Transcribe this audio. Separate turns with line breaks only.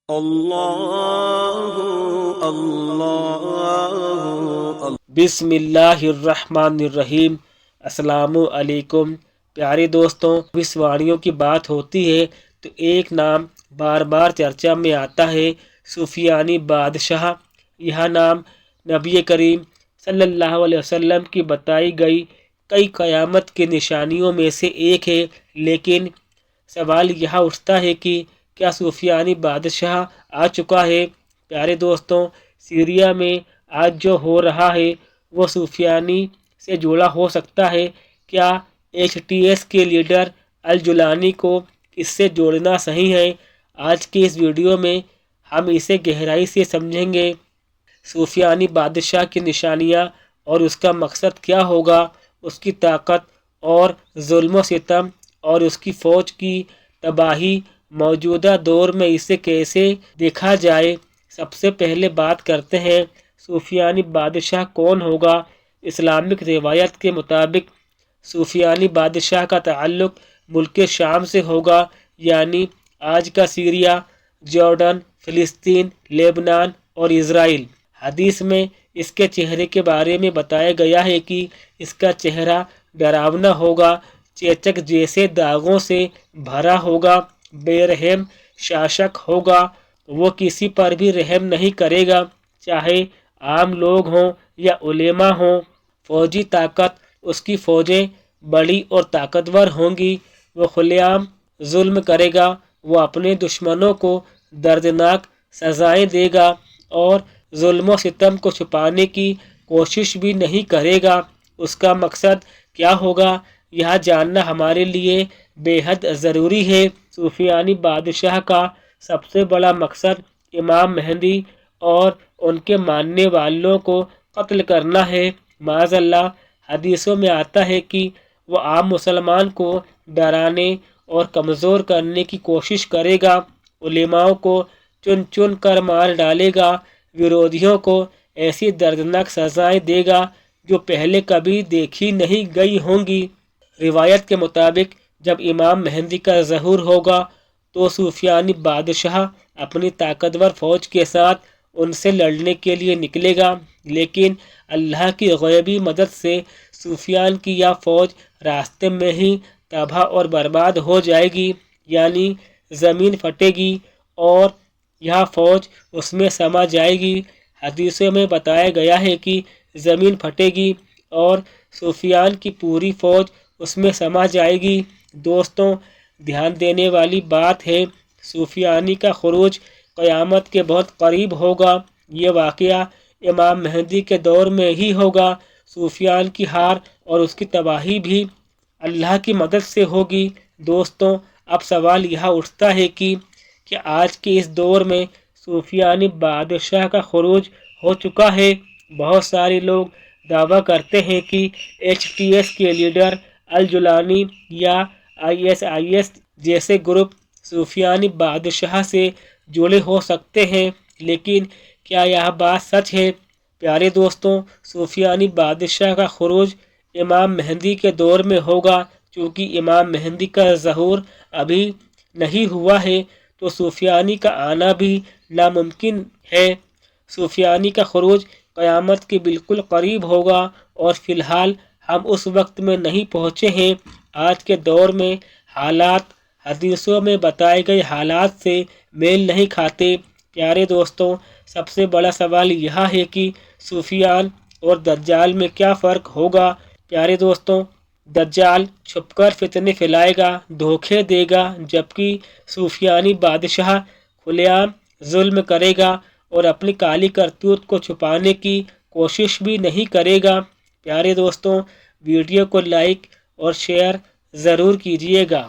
اللہ اللہ
بسم اللہ الرحمن الرحیم۔ السلام علیکم پیارے دوستوں، اس واڑیوں کی بات ہوتی ہے تو ایک نام بار بار چرچا میں آتا ہے، سفیانی بادشاہ۔ یہ نام نبی کریم صلی اللہ علیہ وسلم کی بتائی گئی کئی قیامت کے نشانیوں میں سے ایک ہے، لیکن سوال یہ اٹھتا ہے کہ کیا سفیانی بادشاہ آ چکا ہے؟ پیارے دوستوں، سیریا میں آج جو ہو رہا ہے وہ سفیانی سے جڑا ہو سکتا ہے۔ کیا ایچ ٹی ایس کے لیڈر الجولانی کو اس سے جوڑنا صحیح ہے؟ آج کی اس ویڈیو میں ہم اسے گہرائی سے سمجھیں گے۔ سفیانی بادشاہ کی نشانیاں اور اس کا مقصد کیا ہوگا، اس کی طاقت اور ظلم و ستم اور اس کی فوج کی تباہی، موجودہ دور میں اسے کیسے دیکھا جائے۔ سب سے پہلے بات کرتے ہیں سفیانی بادشاہ کون ہوگا۔ اسلامک روایت کے مطابق سفیانی بادشاہ کا تعلق ملک شام سے ہوگا، یعنی آج کا سیریا، جارڈن، فلسطین، لبنان اور اسرائیل۔ حدیث میں اس کے چہرے کے بارے میں بتایا گیا ہے کہ اس کا چہرہ ڈراونا ہوگا، چیچک جیسے داغوں سے بھرا ہوگا، بے رحم شاشک ہوگا۔ وہ کسی پر بھی رحم نہیں کرے گا، چاہے عام لوگ ہوں یا علماء ہوں۔ فوجی طاقت، اس کی فوجیں بڑی اور طاقتور ہوں گی۔ وہ کھلے عام ظلم کرے گا، وہ اپنے دشمنوں کو دردناک سزائیں دے گا اور ظلم و ستم کو چھپانے کی کوشش بھی نہیں کرے گا۔ اس کا مقصد کیا ہوگا، یہ جاننا ہمارے لیے بے حد ضروری ہے۔ سفیانی بادشاہ کا سب سے بڑا مقصد امام مہدی اور ان کے ماننے والوں کو قتل کرنا ہے۔ معاذ اللہ، حدیثوں میں آتا ہے کہ وہ عام مسلمان کو ڈرانے اور کمزور کرنے کی کوشش کرے گا، علماء کو چن چن کر مار ڈالے گا، ورودھیوں کو ایسی دردناک سزائیں دے گا جو پہلے کبھی دیکھی نہیں گئی ہوں گی۔ روایت کے مطابق جب امام مہدی کا ظہور ہوگا تو سفیانی بادشاہ اپنی طاقتور فوج کے ساتھ ان سے لڑنے کے لیے نکلے گا، لیکن اللہ کی غیبی مدد سے سفیان کی یہ فوج راستے میں ہی تباہ اور برباد ہو جائے گی، یعنی زمین پھٹے گی اور یہ فوج اس میں سما جائے گی۔ حدیثوں میں بتایا گیا ہے کہ زمین پھٹے گی اور سفیان کی پوری فوج اس میں سما جائے گی۔ دوستوں، دھیان دینے والی بات ہے، سفیانی کا خروج قیامت کے بہت قریب ہوگا۔ یہ واقعہ امام مہدی کے دور میں ہی ہوگا۔ سفیان کی ہار اور اس کی تباہی بھی اللہ کی مدد سے ہوگی۔ دوستوں، اب سوال یہ اٹھتا ہے کہ کیا آج کے اس دور میں سفیانی بادشاہ کا خروج ہو چکا ہے؟ بہت سارے لوگ دعویٰ کرتے ہیں کہ ایچ ٹی ایس کے لیڈر الجولانی یا ISIS جیسے گروپ سفیانی بادشاہ سے جڑے ہو سکتے ہیں، لیکن کیا یہ بات سچ ہے؟ پیارے دوستوں، سفیانی بادشاہ کا خروج امام مہدی کے دور میں ہوگا۔ چونکہ امام مہدی کا ظہور ابھی نہیں ہوا ہے تو سفیانی کا آنا بھی ناممکن ہے۔ سفیانی کا خروج قیامت کے بالکل قریب ہوگا اور فی الحال ہم اس وقت میں نہیں پہنچے ہیں۔ آج کے دور میں حالات حدیثوں میں بتائے گئے حالات سے میل نہیں کھاتے۔ پیارے دوستوں، سب سے بڑا سوال یہ ہے کہ سفیان اور دجال میں کیا فرق ہوگا؟ پیارے دوستوں، دجال چھپ کر فتنے پھیلائے گا، دھوکے دے گا، جبکہ سفیانی بادشاہ کھلے عام ظلم کرے گا اور اپنی کالی کرتوت کو چھپانے کی کوشش بھی نہیں کرے گا۔ پیارے دوستوں، ویڈیو کو لائک اور شیئر ضرور کیجیے گا۔